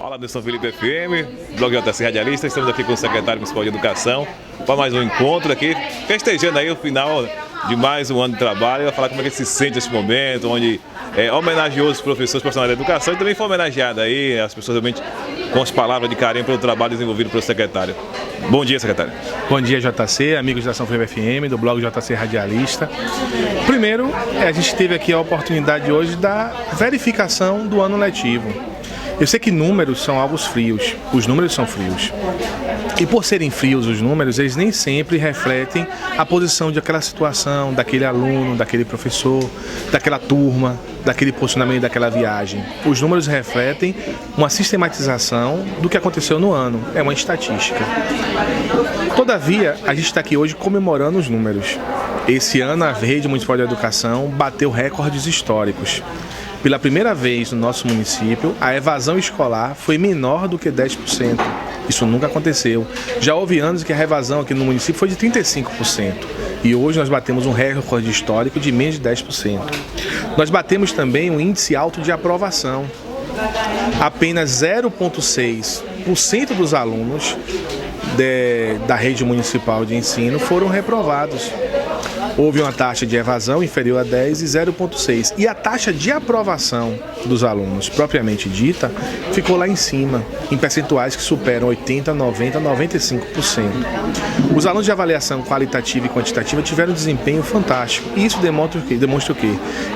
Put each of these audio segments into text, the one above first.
Fala do São Felipe FM, blog JC Radialista. Estamos aqui com o secretário municipal de Educação para mais um encontro aqui, festejando aí o final de mais um ano de trabalho. Vai falar como é que ele se sente nesse momento, onde homenageou os professores profissionais da educação e também foi homenageado aí as pessoas realmente com as palavras de carinho pelo trabalho desenvolvido pelo secretário. Bom dia, secretário. Bom dia, JC, amigos da São Felipe FM, do blog JC Radialista. Primeiro, a gente teve aqui a oportunidade hoje da verificação do ano letivo. Eu sei que números são algo frios, os números são frios. E por serem frios os números, eles nem sempre refletem a posição de aquela situação, daquele aluno, daquele professor, daquela turma, daquele posicionamento, daquela viagem. Os números refletem uma sistematização do que aconteceu no ano, é uma estatística. Todavia, a gente está aqui hoje comemorando os números. Esse ano a Rede Municipal de Educação bateu recordes históricos. Pela primeira vez no nosso município, a evasão escolar foi menor do que 10%. Isso nunca aconteceu. Já houve anos que a evasão aqui no município foi de 35%. E hoje nós batemos um recorde histórico de menos de 10%. Nós batemos também um índice alto de aprovação. Apenas 0,6% dos alunos da rede municipal de ensino foram reprovados. Houve uma taxa de evasão inferior a 10 e 0,6. E a taxa de aprovação dos alunos, propriamente dita, ficou lá em cima, em percentuais que superam 80%, 90%, 95%. Os alunos de avaliação qualitativa e quantitativa tiveram um desempenho fantástico. E isso demonstra o quê?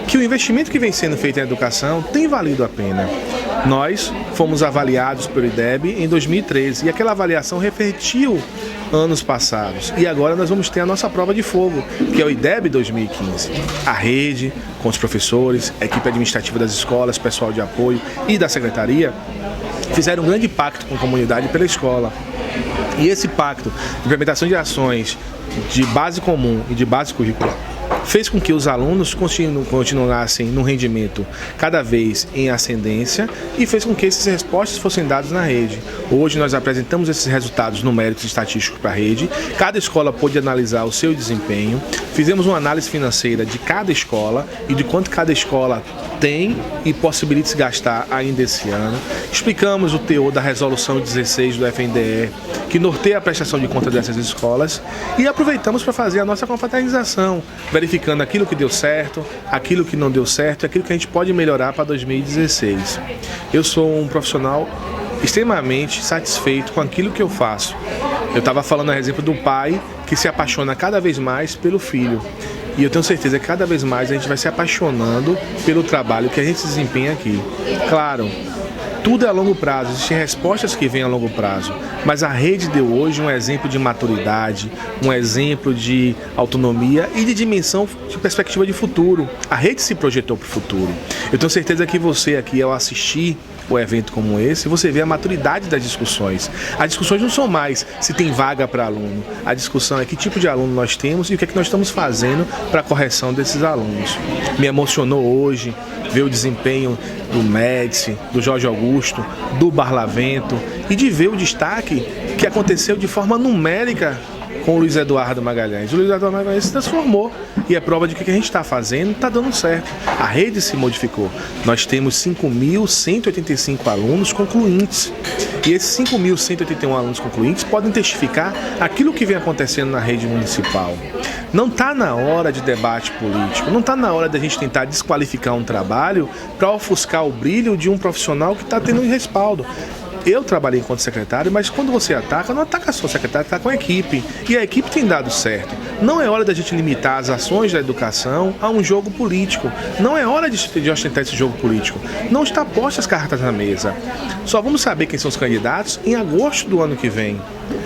Que o investimento que vem sendo feito em educação tem valido a pena. Nós fomos avaliados pelo IDEB em 2013 e aquela avaliação refletiu anos passados. E agora nós vamos ter a nossa prova de fogo, que é o IDEB 2015. A rede, com os professores, a equipe administrativa das escolas, pessoal de apoio e da secretaria, fizeram um grande pacto com a comunidade pela escola. E esse pacto de implementação de ações de base comum e de base curricular fez com que os alunos continuassem no rendimento cada vez em ascendência e fez com que essas respostas fossem dadas na rede. Hoje nós apresentamos esses resultados numéricos e estatísticos para a rede, cada escola pôde analisar o seu desempenho, fizemos uma análise financeira de cada escola e de quanto cada escola tem e possibilita se gastar ainda esse ano. Explicamos o teor da resolução 16 do FNDE, que norteia a prestação de conta dessas escolas, e aproveitamos para fazer a nossa confraternização, verificando aquilo que deu certo, aquilo que não deu certo e aquilo que a gente pode melhorar para 2016. Eu sou um profissional extremamente satisfeito com aquilo que eu faço. Eu estava falando a exemplo do pai que se apaixona cada vez mais pelo filho. E eu tenho certeza que cada vez mais a gente vai se apaixonando pelo trabalho que a gente desempenha aqui. Claro, tudo é a longo prazo, existem respostas que vêm a longo prazo, mas a rede deu hoje um exemplo de maturidade, um exemplo de autonomia e de dimensão de perspectiva de futuro. A rede se projetou para o futuro. Eu tenho certeza que você aqui, ao assistir o evento como esse, você vê a maturidade das discussões. As discussões não são mais se tem vaga para aluno. A discussão é que tipo de aluno nós temos e o que é que nós estamos fazendo para a correção desses alunos. Me emocionou hoje ver o desempenho do Médici, do Jorge Augusto, do Barlavento e de ver o destaque que aconteceu de forma numérica com o Luiz Eduardo Magalhães. O Luiz Eduardo Magalhães se transformou e é prova de que o que a gente está fazendo está dando certo. A rede se modificou. Nós temos 5.185 alunos concluintes. E esses 5.181 alunos concluintes podem testificar aquilo que vem acontecendo na rede municipal. Não está na hora de debate político, não está na hora da gente tentar desqualificar um trabalho para ofuscar o brilho de um profissional que está tendo um respaldo. Eu trabalhei enquanto secretário, mas quando você ataca, não ataca só o secretário, ataca com a equipe. E a equipe tem dado certo. Não é hora da gente limitar as ações da educação a um jogo político. Não é hora de ostentar esse jogo político. Não está postas as cartas na mesa. Só vamos saber quem são os candidatos em agosto do ano que vem.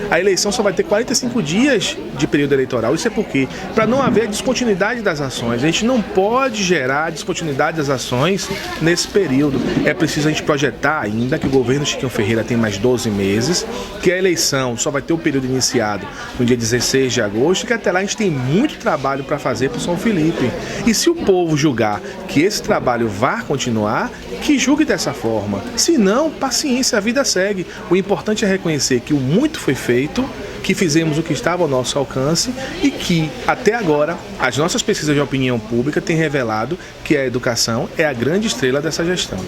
A eleição só vai ter 45 dias de período eleitoral. Isso é por quê? Para não haver descontinuidade das ações. A gente não pode gerar descontinuidade das ações nesse período. É preciso a gente projetar ainda que o governo Chiquinho Ferreira tem mais 12 meses, que a eleição só vai ter o período iniciado no dia 16 de agosto, que até lá a gente tem muito trabalho para fazer para o São Felipe. E se o povo julgar que esse trabalho vai continuar, que julgue dessa forma. Se não, paciência, a vida segue. O importante é reconhecer que o muito foi feito, que fizemos o que estava ao nosso alcance e que, até agora, as nossas pesquisas de opinião pública têm revelado que a educação é a grande estrela dessa gestão.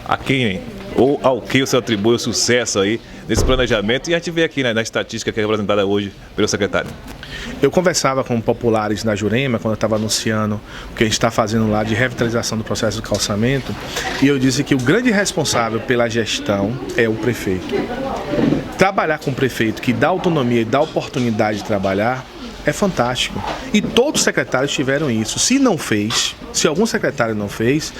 Aqui ou ao que o senhor atribui o sucesso aí nesse planejamento? E a gente vê aqui, né, na estatística que é apresentada hoje pelo secretário. Eu conversava com populares na Jurema, quando eu estava anunciando o que a gente está fazendo lá de revitalização do processo do calçamento, e eu disse que o grande responsável pela gestão é o prefeito. Trabalhar com o prefeito que dá autonomia e dá oportunidade de trabalhar é fantástico. E todos os secretários tiveram isso. Se não fez, se algum secretário não fez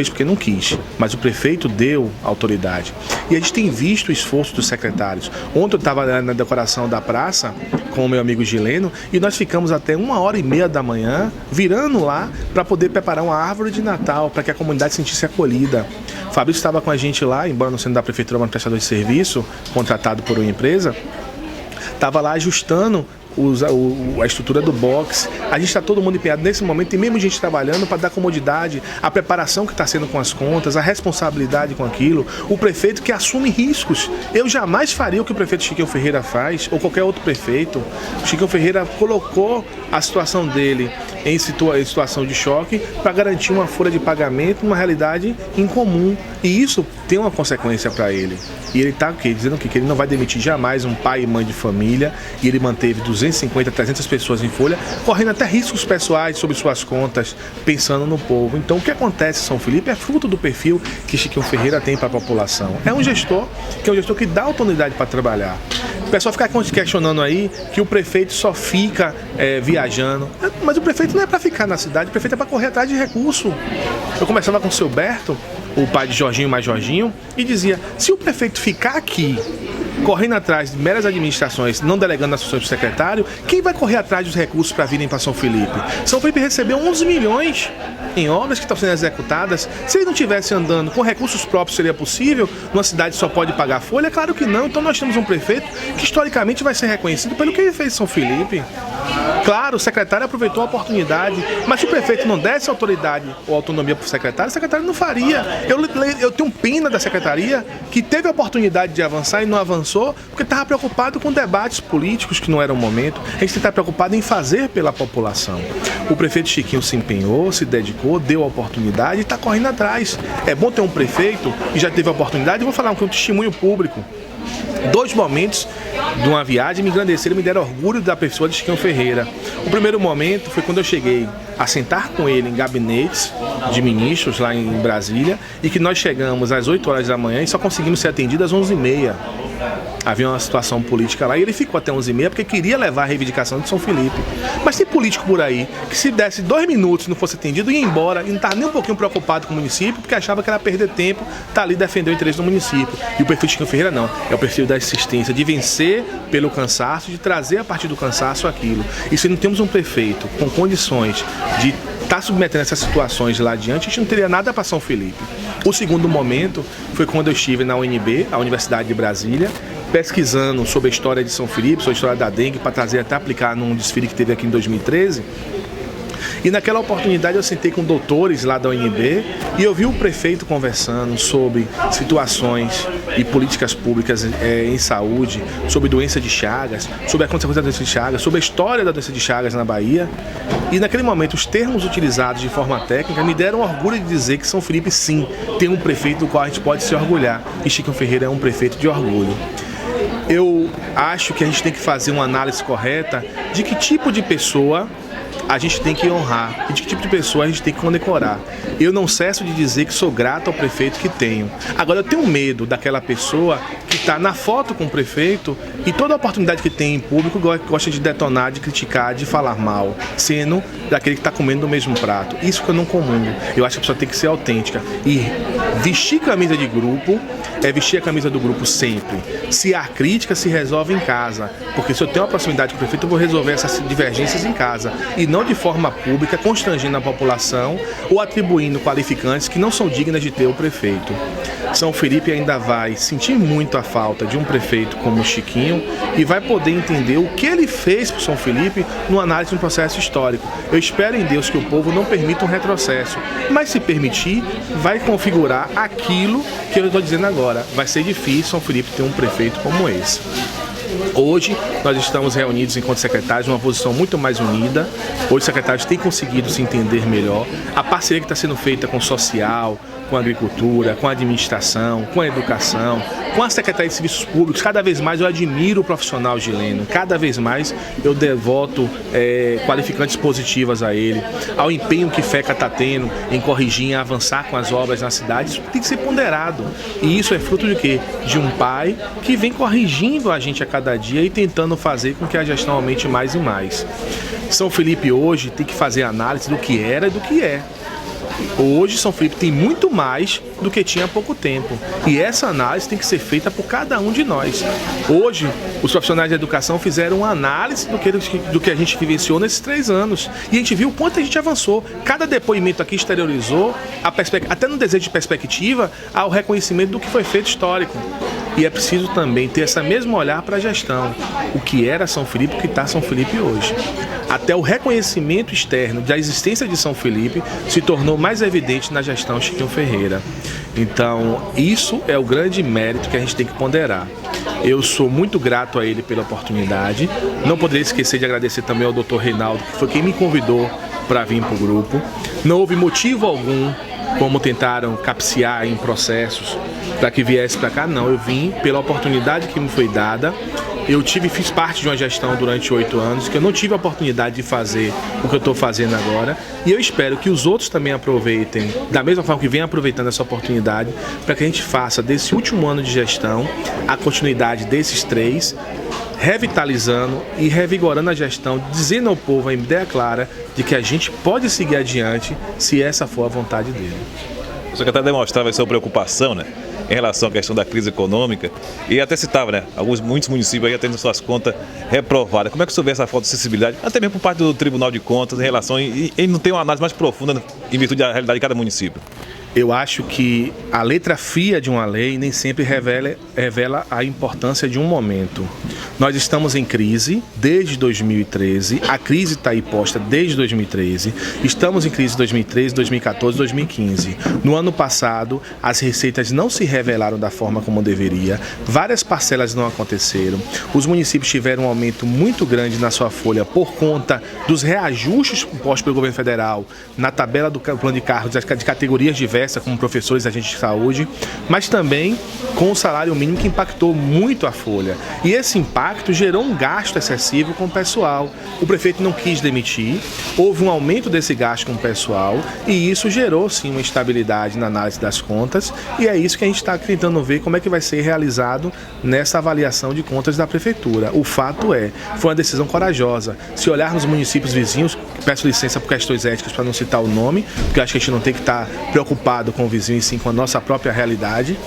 porque não quis. Mas o prefeito deu autoridade. E a gente tem visto o esforço dos secretários. Ontem eu estava na decoração da praça com o meu amigo Gileno e nós ficamos até 1h30 da manhã virando lá para poder preparar uma árvore de Natal, para que a comunidade se sentisse acolhida. O Fabrício estava com a gente lá, embora não sendo da prefeitura, mas prestador de serviço, contratado por uma empresa, estava lá ajustando a estrutura do box. A gente está todo mundo empenhado nesse momento e mesmo gente trabalhando para dar comodidade, a preparação que está sendo com as contas, a responsabilidade com aquilo, o prefeito que assume riscos. Eu jamais faria o que o prefeito Chiquinho Ferreira faz, ou qualquer outro prefeito. O Chiquinho Ferreira colocou a situação dele em situação de choque para garantir uma folha de pagamento numa realidade incomum. E isso tem uma consequência para ele. E ele está dizendo que ele não vai demitir jamais um pai e mãe de família, e ele manteve 250, 300 pessoas em folha, correndo até riscos pessoais sobre suas contas, pensando no povo. Então o que acontece em São Felipe é fruto do perfil que Chiquinho Ferreira tem para a população. É um gestor que dá autoridade para trabalhar. O pessoal fica questionando aí que o prefeito só fica viajando. Mas o prefeito não é para ficar na cidade, o prefeito é para correr atrás de recurso. Eu conversava com o seu Berto, o pai de Jorginho mais Jorginho, e dizia, se o prefeito ficar aqui correndo atrás de meras administrações, não delegando as funções do secretário, quem vai correr atrás dos recursos para virem para São Felipe? São Felipe recebeu 11 milhões em obras que estão sendo executadas. Se ele não estivesse andando com recursos próprios, seria possível? Uma cidade só pode pagar folha? Claro que não. Então nós temos um prefeito que historicamente vai ser reconhecido pelo que ele fez em São Felipe. Claro, o secretário aproveitou a oportunidade, mas se o prefeito não desse autoridade ou autonomia para o secretário não faria. Eu tenho pena da secretaria que teve a oportunidade de avançar e não avançou porque estava preocupado com debates políticos que não era o momento. A gente está preocupado em fazer pela população. O prefeito Chiquinho se empenhou, se dedicou, deu a oportunidade e está correndo atrás. É bom ter um prefeito que já teve a oportunidade. Eu vou falar um testemunho público. 2 momentos de uma viagem me engrandeceram e me deram orgulho da pessoa de Chiquinho Ferreira. O primeiro momento foi quando eu cheguei a sentar com ele em gabinetes de ministros lá em Brasília e que nós chegamos às 8 horas da manhã e só conseguimos ser atendidos às 11h30. Havia uma situação política lá e ele ficou até 11h30 porque queria levar a reivindicação de São Felipe. Mas tem político por aí que se desse 2 minutos e não fosse atendido, ia embora e não estava nem um pouquinho preocupado com o município porque achava que era perder tempo estar ali defendendo o interesse do município. E o perfil de Chiquinho Ferreira não. É o perfil da insistência, de vencer pelo cansaço, de trazer a partir do cansaço aquilo. E se não temos um prefeito com condições de estar submetendo essas situações lá adiante, a gente não teria nada para São Felipe. O segundo momento foi quando eu estive na UNB, a Universidade de Brasília, pesquisando sobre a história de São Felipe, sobre a história da dengue, para trazer até aplicar num desfile que teve aqui em 2013. E naquela oportunidade eu sentei com doutores lá da UNB e eu vi o prefeito conversando sobre situações e políticas públicas em saúde, sobre doença de Chagas, sobre a consequência da doença de Chagas, sobre a história da doença de Chagas na Bahia. E naquele momento os termos utilizados de forma técnica me deram orgulho de dizer que São Felipe sim tem um prefeito do qual a gente pode se orgulhar. E Chiquinho Ferreira é um prefeito de orgulho. Eu acho que a gente tem que fazer uma análise correta de que tipo de pessoa a gente tem que honrar e de que tipo de pessoa a gente tem que condecorar. Eu não cesso de dizer que sou grato ao prefeito que tenho. Agora eu tenho medo daquela pessoa que está na foto com o prefeito e toda a oportunidade que tem em público gosta de detonar, de criticar, de falar mal, sendo daquele que está comendo do mesmo prato. Isso que eu não comungo. Eu acho que a pessoa tem que ser autêntica e vestir camisa de grupo é vestir a camisa do grupo sempre. Se há crítica, se resolve em casa. Porque se eu tenho uma proximidade com o prefeito, eu vou resolver essas divergências em casa. E não de forma pública, constrangendo a população ou atribuindo qualificantes que não são dignas de ter o prefeito. São Felipe ainda vai sentir muito a falta de um prefeito como o Chiquinho e vai poder entender o que ele fez para São Felipe numa análise de um processo histórico. Eu espero em Deus que o povo não permita um retrocesso, mas se permitir, vai configurar aquilo que eu estou dizendo agora. Vai ser difícil São Felipe ter um prefeito como esse. Hoje nós estamos reunidos enquanto secretários numa posição muito mais unida. Hoje os secretários têm conseguido se entender melhor. A parceria que está sendo feita com o social, com a agricultura, com a administração, com a educação, com a Secretaria de Serviços Públicos. Cada vez mais eu admiro o profissional Gileno, cada vez mais eu devoto qualificantes positivas a ele, ao empenho que FECA está tendo em corrigir, em avançar com as obras na cidade. Isso tem que ser ponderado. E isso é fruto de quê? De um pai que vem corrigindo a gente a cada dia e tentando fazer com que a gestão aumente mais e mais. São Felipe hoje tem que fazer análise do que era e do que é. Hoje São Felipe tem muito mais do que tinha há pouco tempo. E essa análise tem que ser feita por cada um de nós. Hoje, os profissionais de educação fizeram uma análise do que a gente vivenciou nesses 3 anos. E a gente viu o quanto a gente avançou. Cada depoimento aqui exteriorizou, até no desejo de perspectiva, ao reconhecimento do que foi feito histórico. E é preciso também ter esse mesmo olhar para a gestão. O que era São Felipe, o que está São Felipe hoje. Até o reconhecimento externo da existência de São Felipe se tornou mais evidente na gestão Chiquinho Ferreira. Então, isso é o grande mérito que a gente tem que ponderar. Eu sou muito grato a ele pela oportunidade. Não poderia esquecer de agradecer também ao Dr. Reinaldo, que foi quem me convidou para vir para o grupo. Não houve motivo algum, como tentaram capciar em processos, para que viesse para cá. Não, eu vim pela oportunidade que me foi dada. Fiz parte de uma gestão durante 8 anos, que eu não tive a oportunidade de fazer o que eu estou fazendo agora. E eu espero que os outros também aproveitem, da mesma forma que vem aproveitando essa oportunidade, para que a gente faça desse último ano de gestão a continuidade desses 3, revitalizando e revigorando a gestão, dizendo ao povo a ideia clara de que a gente pode seguir adiante se essa for a vontade dele. O secretário demonstrava a sua preocupação, né, em relação à questão da crise econômica, e até citava, né, muitos municípios aí tendo suas contas reprovadas. Como é que o senhor vê essa falta de sensibilidade, até mesmo por parte do Tribunal de Contas, em relação, e não tem uma análise mais profunda em virtude da realidade de cada município? Eu acho que a letra fria de uma lei nem sempre revela a importância de um momento. Nós estamos em crise desde 2013, a crise está aí posta desde 2013, estamos em crise 2013, 2014, 2015. No ano passado, as receitas não se revelaram da forma como deveria, várias parcelas não aconteceram, os municípios tiveram um aumento muito grande na sua folha por conta dos reajustes impostos pelo governo federal na tabela do plano de cargos de categorias diversas, como professores, agentes de saúde, mas também com o salário mínimo que impactou muito a folha. E esse impacto gerou um gasto excessivo com o pessoal. O prefeito não quis demitir, houve um aumento desse gasto com o pessoal e isso gerou sim uma instabilidade na análise das contas e é isso que a gente está tentando ver como é que vai ser realizado nessa avaliação de contas da prefeitura. O fato foi uma decisão corajosa. Se olharmos os municípios vizinhos, peço licença por questões éticas para não citar o nome, porque acho que a gente não tem que estar preocupado com o vizinho e sim com a nossa própria realidade.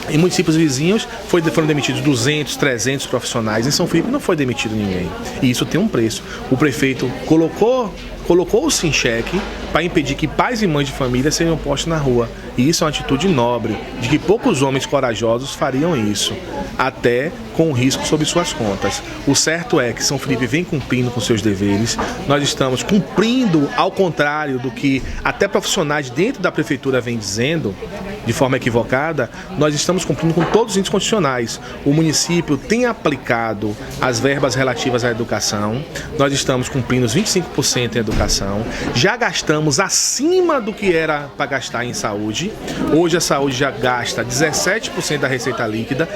Em municípios vizinhos foram demitidos 200, 300 profissionais. Em São Felipe não foi demitido ninguém. E isso tem um preço. O prefeito colocou-se em xeque para impedir que pais e mães de família sejam postos na rua. E isso é uma atitude nobre, de que poucos homens corajosos fariam isso, até com risco sobre suas contas. O certo é que São Felipe vem cumprindo com seus deveres, nós estamos cumprindo ao contrário do que até profissionais dentro da prefeitura vêm dizendo, de forma equivocada, nós estamos cumprindo com todos os índices constitucionais. O município tem aplicado as verbas relativas à educação, nós estamos cumprindo os 25% em educação, já gastamos acima do que era para gastar em saúde. Hoje a saúde já gasta 17% da receita líquida,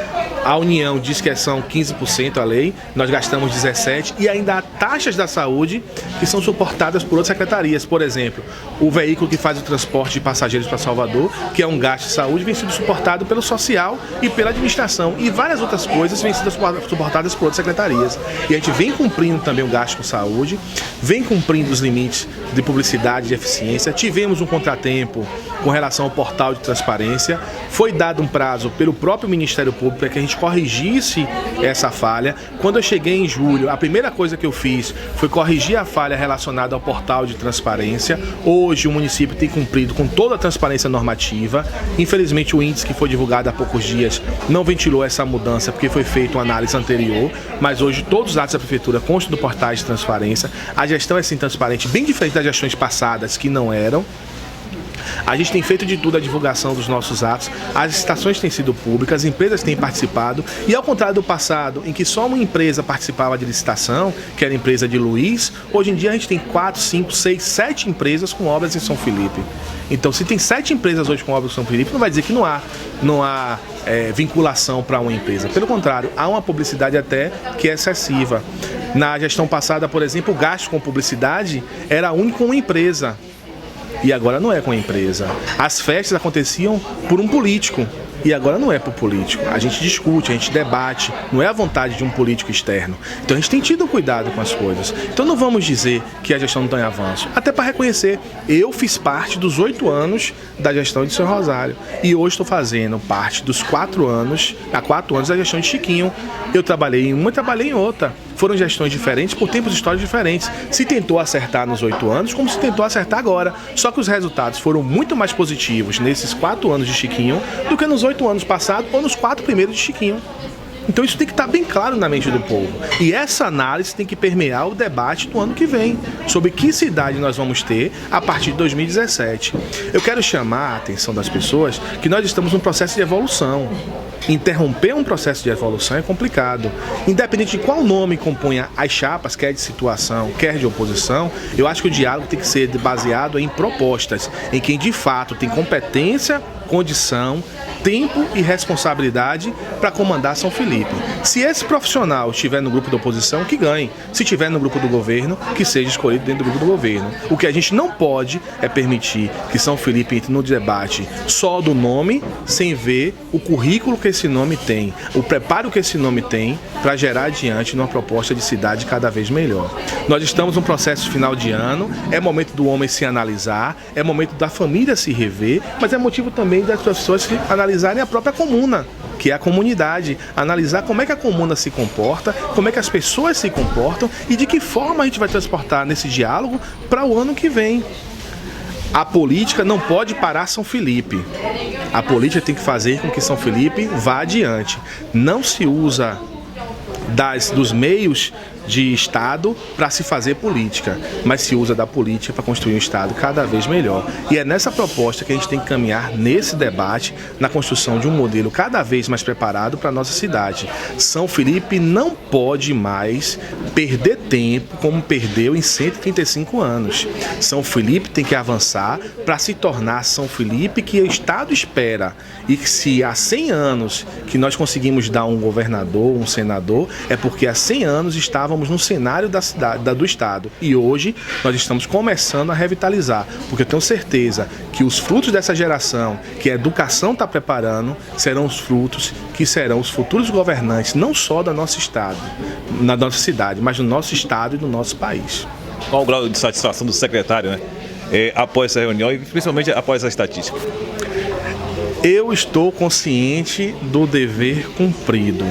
a União diz que são 15% a lei, nós gastamos 17% e ainda há taxas da saúde que são suportadas por outras secretarias. Por exemplo, o veículo que faz o transporte de passageiros para Salvador, que é um gasto de saúde, vem sendo suportado pelo social e pela administração e várias outras coisas vêm sendo suportadas por outras secretarias. E a gente vem cumprindo também o gasto com saúde, vem cumprindo os limites de publicidade e de eficiência. Tivemos um contratempo com relação ao portal de transparência, foi dado um prazo pelo próprio Ministério Público para que a gente corrigisse essa falha. Quando eu cheguei em julho, a primeira coisa que eu fiz foi corrigir a falha relacionada ao portal de transparência. Hoje o município tem cumprido com toda a transparência normativa. Infelizmente o índice que foi divulgado há poucos dias não ventilou essa mudança porque foi feita uma análise anterior, mas hoje todos os atos da prefeitura constam do portal de transparência. A gestão é sim transparente, bem diferente das gestões passadas que não eram. A gente tem feito de tudo a divulgação dos nossos atos, as licitações têm sido públicas, as empresas têm participado, e ao contrário do passado, em que só uma empresa participava de licitação, que era a empresa de Luiz, hoje em dia a gente tem 4, 5, 6, 7 empresas com obras em São Felipe. Então, se tem 7 empresas hoje com obras em São Felipe, não vai dizer que não há vinculação para uma empresa. Pelo contrário, há uma publicidade até que é excessiva. Na gestão passada, por exemplo, o gasto com publicidade era único com uma empresa. E agora não é com a empresa. As festas aconteciam por um político. E agora não é por político. A gente discute, a gente debate. Não é a vontade de um político externo. Então a gente tem tido cuidado com as coisas. Então não vamos dizer que a gestão não está em avanço. Até para reconhecer, eu fiz parte dos 8 anos da gestão de São Rosário. E hoje estou fazendo parte dos 4 anos, há 4 anos da gestão de Chiquinho. Eu trabalhei em uma e trabalhei em outra. Foram gestões diferentes por tempos históricos diferentes. Se tentou acertar nos 8 anos, como se tentou acertar agora. Só que os resultados foram muito mais positivos nesses 4 anos de Chiquinho do que nos 8 anos passados ou nos 4 primeiros de Chiquinho. Então isso tem que estar bem claro na mente do povo. E essa análise tem que permear o debate do ano que vem, sobre que cidade nós vamos ter a partir de 2017. Eu quero chamar a atenção das pessoas que nós estamos num processo de evolução. Interromper um processo de evolução é complicado. Independente de qual nome componha as chapas, quer de situação, quer de oposição, eu acho que o diálogo tem que ser baseado em propostas, em quem de fato tem competência, condição, tempo e responsabilidade para comandar São Felipe. Se esse profissional estiver no grupo da oposição, que ganhe. Se estiver no grupo do governo, que seja escolhido dentro do grupo do governo. O que a gente não pode é permitir que São Felipe entre no debate só do nome, sem ver o currículo que esse nome tem, o preparo que esse nome tem para gerar adiante uma proposta de cidade cada vez melhor. Nós estamos num processo final de ano, é momento do homem se analisar, é momento da família se rever, mas é motivo também das pessoas se analisarem a própria comuna, que é a comunidade, analisar como é que a comuna se comporta, como é que as pessoas se comportam e de que forma a gente vai transportar nesse diálogo para o ano que vem. A política não pode parar São Felipe. A política tem que fazer com que São Felipe vá adiante. Não se usa dos meios de Estado para se fazer política, mas se usa da política para construir um Estado cada vez melhor. E é nessa proposta que a gente tem que caminhar nesse debate, na construção de um modelo cada vez mais preparado para a nossa cidade. São Felipe não pode mais perder tempo como perdeu em 135 anos. São Felipe tem que avançar para se tornar São Felipe que o Estado espera. E que se há 100 anos que nós conseguimos dar um governador, um senador, é porque há 100 anos estávamos no cenário da cidade, do Estado. E hoje nós estamos começando a revitalizar, porque eu tenho certeza que os frutos dessa geração, que a educação está preparando, serão os frutos que serão os futuros governantes, não só do nosso Estado, na nossa cidade, mas do nosso Estado e do nosso país. Qual o grau de satisfação do secretário, após essa reunião e principalmente após a estatística? Eu estou consciente do dever cumprido.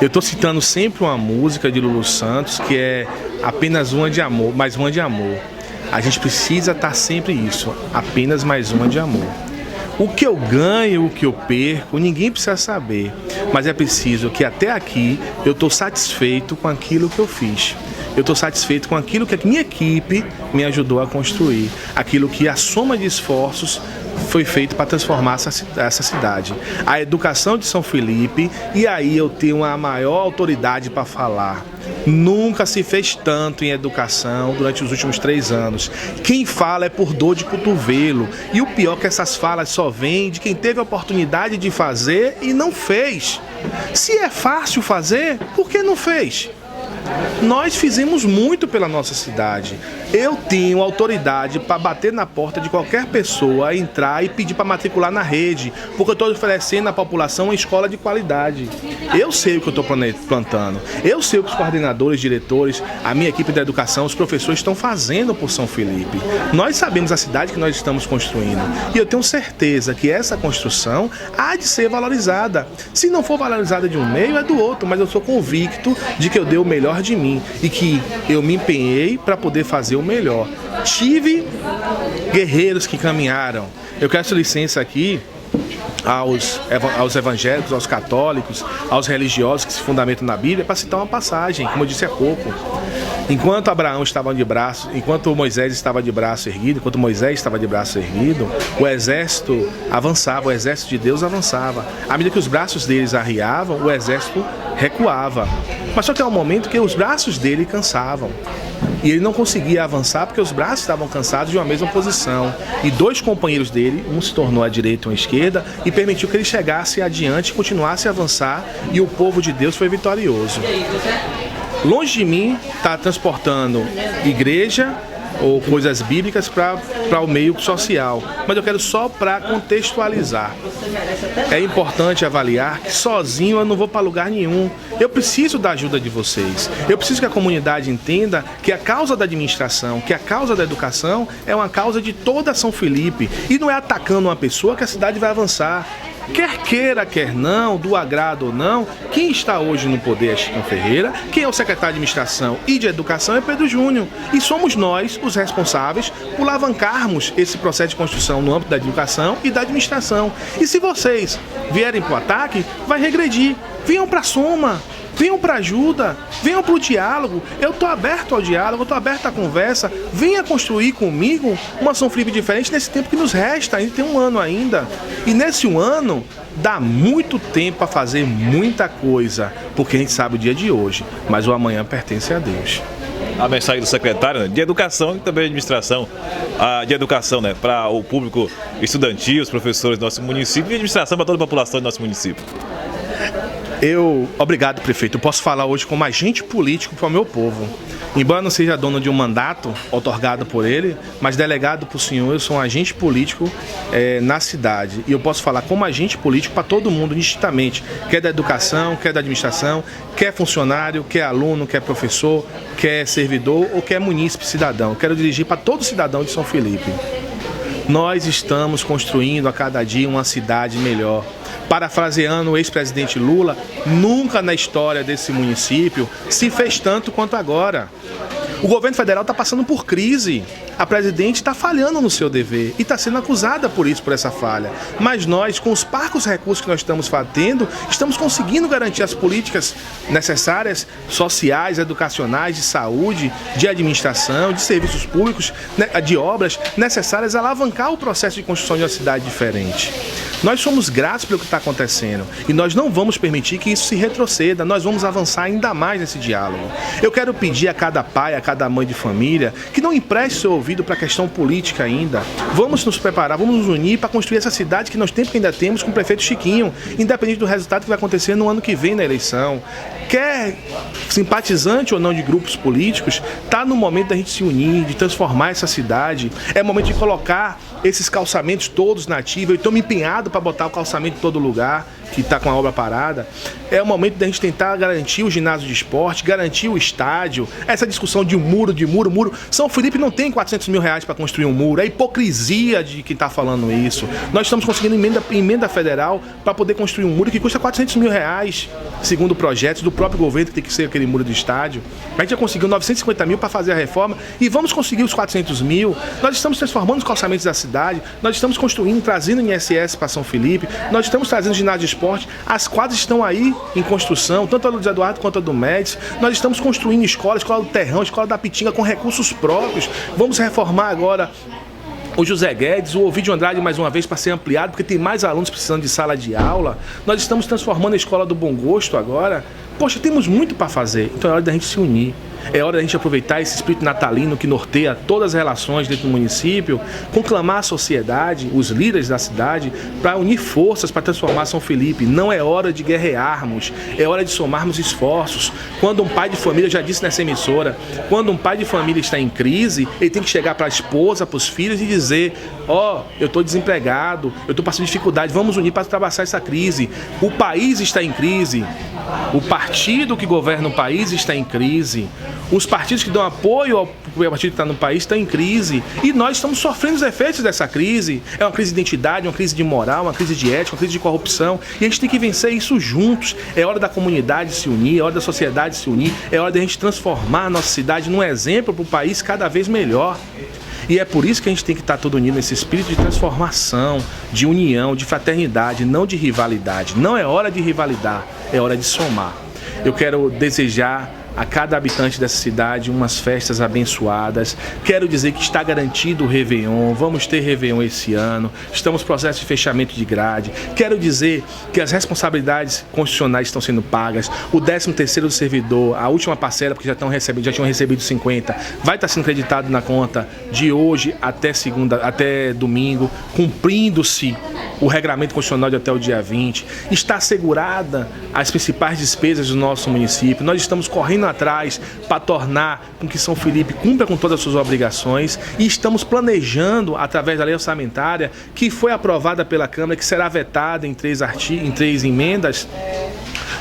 Eu estou citando sempre uma música de Lulu Santos que é apenas uma de amor, mais uma de amor. A gente precisa estar sempre isso, apenas mais uma de amor. O que eu ganho, o que eu perco, ninguém precisa saber. Mas é preciso que até aqui eu estou satisfeito com aquilo que eu fiz. Eu estou satisfeito com aquilo que a minha equipe me ajudou a construir. Aquilo que a soma de esforços foi feito para transformar essa cidade. A educação de São Felipe, e aí eu tenho a maior autoridade para falar. Nunca se fez tanto em educação durante os últimos 3 anos. Quem fala é por dor de cotovelo. E o pior é que essas falas só vêm de quem teve a oportunidade de fazer e não fez. Se é fácil fazer, por que não fez? Nós fizemos muito pela nossa cidade. Eu tenho autoridade para bater na porta de qualquer pessoa, entrar e pedir para matricular na rede, porque eu estou oferecendo à população uma escola de qualidade. Eu sei o que eu estou plantando. Eu sei o que os coordenadores, diretores, a minha equipe da educação, os professores estão fazendo por São Felipe. Nós sabemos a cidade que nós estamos construindo. E eu tenho certeza que essa construção há de ser valorizada. Se não for valorizada de um meio, é do outro, mas eu sou convicto de que eu dei o melhor de mim e que eu me empenhei para poder fazer o melhor. Tive guerreiros que caminharam. Eu peço licença aqui aos evangélicos, aos católicos, aos religiosos que se fundamentam na Bíblia, para citar uma passagem, como eu disse há pouco. Enquanto Moisés estava de braço erguido, enquanto Moisés estava de braço erguido, o exército avançava, o exército de Deus avançava. À medida que os braços deles arriavam, o exército recuava. Mas só que há um momento que os braços dele cansavam. E ele não conseguia avançar porque os braços estavam cansados de uma mesma posição. E dois companheiros dele, um se tornou à direita e um à esquerda, e permitiu que ele chegasse adiante, continuasse a avançar, e o povo de Deus foi vitorioso. Longe de mim estar transportando igreja ou coisas bíblicas para o meio social, mas eu quero só para contextualizar. É importante avaliar que sozinho eu não vou para lugar nenhum. Eu preciso da ajuda de vocês. Eu preciso que a comunidade entenda que a causa da administração, que a causa da educação é uma causa de toda São Felipe, e não é atacando uma pessoa que a cidade vai avançar. Quer queira, quer não, do agrado ou não, quem está hoje no poder é Chicão Ferreira, quem é o secretário de administração e de educação é Pedro Júnior. E somos nós os responsáveis por alavancarmos esse processo de construção no âmbito da educação e da administração. E se vocês vierem para o ataque, vai regredir. Venham para a soma. Venham para ajuda, venham para o diálogo. Eu estou aberto ao diálogo, eu estou aberto à conversa. Venha construir comigo uma São Felipe diferente nesse tempo que nos resta. A gente tem um ano ainda. E nesse um ano, dá muito tempo para fazer muita coisa, porque a gente sabe o dia de hoje, mas o amanhã pertence a Deus. A mensagem do secretário, né, de educação e também de administração, de educação, né, para o público estudantil, os professores do nosso município, e administração para toda a população do nosso município. Obrigado, prefeito. Eu posso falar hoje como agente político para o meu povo. Embora não seja dono de um mandato otorgado por ele, mas delegado por senhor, eu sou um agente político na cidade. E eu posso falar como agente político para todo mundo, nitidamente. Quer da educação, quer da administração, quer funcionário, quer aluno, quer professor, quer servidor ou quer munícipe, cidadão. Eu quero dirigir para todo cidadão de São Felipe. Nós estamos construindo a cada dia uma cidade melhor. Parafraseando o ex-presidente Lula, nunca na história desse município se fez tanto quanto agora. O governo federal está passando por crise. A presidente está falhando no seu dever e está sendo acusada por isso, por essa falha. Mas nós, com os parcos recursos que nós estamos tendo, estamos conseguindo garantir as políticas necessárias, sociais, educacionais, de saúde, de administração, de serviços públicos, de obras necessárias a alavancar o processo de construção de uma cidade diferente. Nós somos gratos pelo que está acontecendo e nós não vamos permitir que isso se retroceda, nós vamos avançar ainda mais nesse diálogo. Eu quero pedir a cada pai, a cada mãe de família, que não empreste seu ouvido para a questão política ainda. Vamos nos preparar, vamos nos unir para construir essa cidade que nós temos que ainda temos com o prefeito Chiquinho, independente do resultado que vai acontecer no ano que vem na eleição. Quer simpatizante ou não de grupos políticos, está no momento da gente se unir, de transformar essa cidade. É momento de colocar esses calçamentos todos na ativa. Eu estou me empenhado para botar o calçamento em todo lugar, que está com a obra parada. É o momento da gente tentar garantir o ginásio de esporte, garantir o estádio. Essa discussão de muro. São Felipe não tem 400 mil reais para construir um muro. É hipocrisia de quem está falando isso. Nós estamos conseguindo emenda federal para poder construir um muro que custa 400 mil reais, segundo projetos do próprio governo, que tem que ser aquele muro do estádio. A gente já conseguiu 950 mil para fazer a reforma e vamos conseguir os 400 mil. Nós estamos transformando os calçamentos da cidade, nós estamos construindo, trazendo INSS para São Felipe, nós estamos trazendo ginásio de esporte, as quadras estão aí em construção, tanto a do Luiz Eduardo quanto a do Médici. Nós estamos construindo escola do Terrão, escola da Pitinga com recursos próprios. Vamos reformar agora o José Guedes, o Ovidio Andrade mais uma vez para ser ampliado, porque tem mais alunos precisando de sala de aula. Nós estamos transformando a escola do Bom Gosto agora. Poxa, temos muito para fazer, então é hora da gente se unir. É hora da gente aproveitar esse espírito natalino que norteia todas as relações dentro do município, conclamar a sociedade, os líderes da cidade, para unir forças para transformar São Felipe. Não é hora de guerrearmos, é hora de somarmos esforços. Quando um pai de família, já disse nessa emissora, quando um pai de família está em crise, ele tem que chegar para a esposa, para os filhos e dizer: eu estou desempregado, eu estou passando dificuldade, vamos unir para ultrapassar essa crise. O país está em crise, o partido que governa o país está em crise. Os partidos que dão apoio ao partido que está no país estão em crise. E nós estamos sofrendo os efeitos dessa crise. É uma crise de identidade, uma crise de moral, uma crise de ética, uma crise de corrupção. E a gente tem que vencer isso juntos. É hora da comunidade se unir, é hora da sociedade se unir. É hora da gente transformar a nossa cidade num exemplo para o país cada vez melhor. E é por isso que a gente tem que estar todo unido nesse espírito de transformação, de união, de fraternidade, não de rivalidade. Não é hora de rivalidar, é hora de somar. Eu quero desejar a cada habitante dessa cidade umas festas abençoadas. Quero dizer que está garantido o Réveillon, vamos ter Réveillon esse ano, estamos no processo de fechamento de grade. Quero dizer que as responsabilidades constitucionais estão sendo pagas, o 13º do servidor, a última parcela, porque já tinham recebido 50, vai estar sendo creditado na conta de hoje até domingo, cumprindo-se o regramento constitucional de até o dia 20. Está assegurada as principais despesas do nosso município. Nós estamos correndo atrás para tornar com que São Felipe cumpra com todas as suas obrigações e estamos planejando, através da lei orçamentária, que foi aprovada pela Câmara, que será vetada em 3 emendas,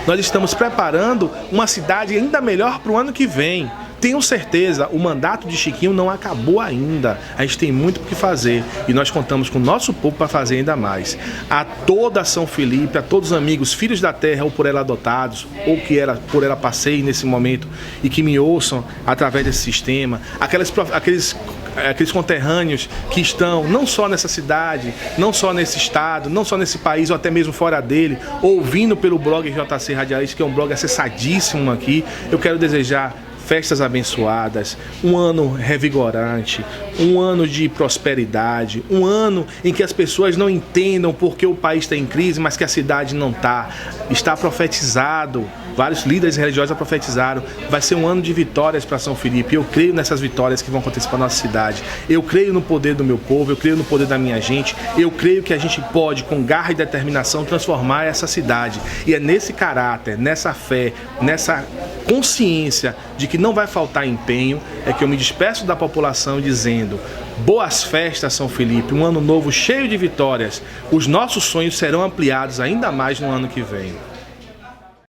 nós estamos preparando uma cidade ainda melhor para o ano que vem. Tenho certeza, o mandato de Chiquinho não acabou ainda. A gente tem muito o que fazer e nós contamos com o nosso povo para fazer ainda mais. A toda São Felipe, a todos os amigos, filhos da terra ou por ela adotados, ou que por ela passei nesse momento e que me ouçam através desse sistema, aqueles conterrâneos que estão não só nessa cidade, não só nesse estado, não só nesse país ou até mesmo fora dele, ouvindo pelo blog JC Radialista, que é um blog acessadíssimo aqui, eu quero desejar festas abençoadas, um ano revigorante, um ano de prosperidade, um ano em que as pessoas não entendam porque o país está em crise, mas que a cidade não está. Está profetizado, vários líderes religiosos já profetizaram, vai ser um ano de vitórias para São Felipe. Eu creio nessas vitórias que vão acontecer para a nossa cidade. Eu creio no poder do meu povo, eu creio no poder da minha gente, eu creio que a gente pode, com garra e determinação, transformar essa cidade. E é nesse caráter, nessa fé, nessa consciência de que não vai faltar empenho, é que eu me despeço da população dizendo: boas festas, São Felipe, um ano novo cheio de vitórias. Os nossos sonhos serão ampliados ainda mais no ano que vem.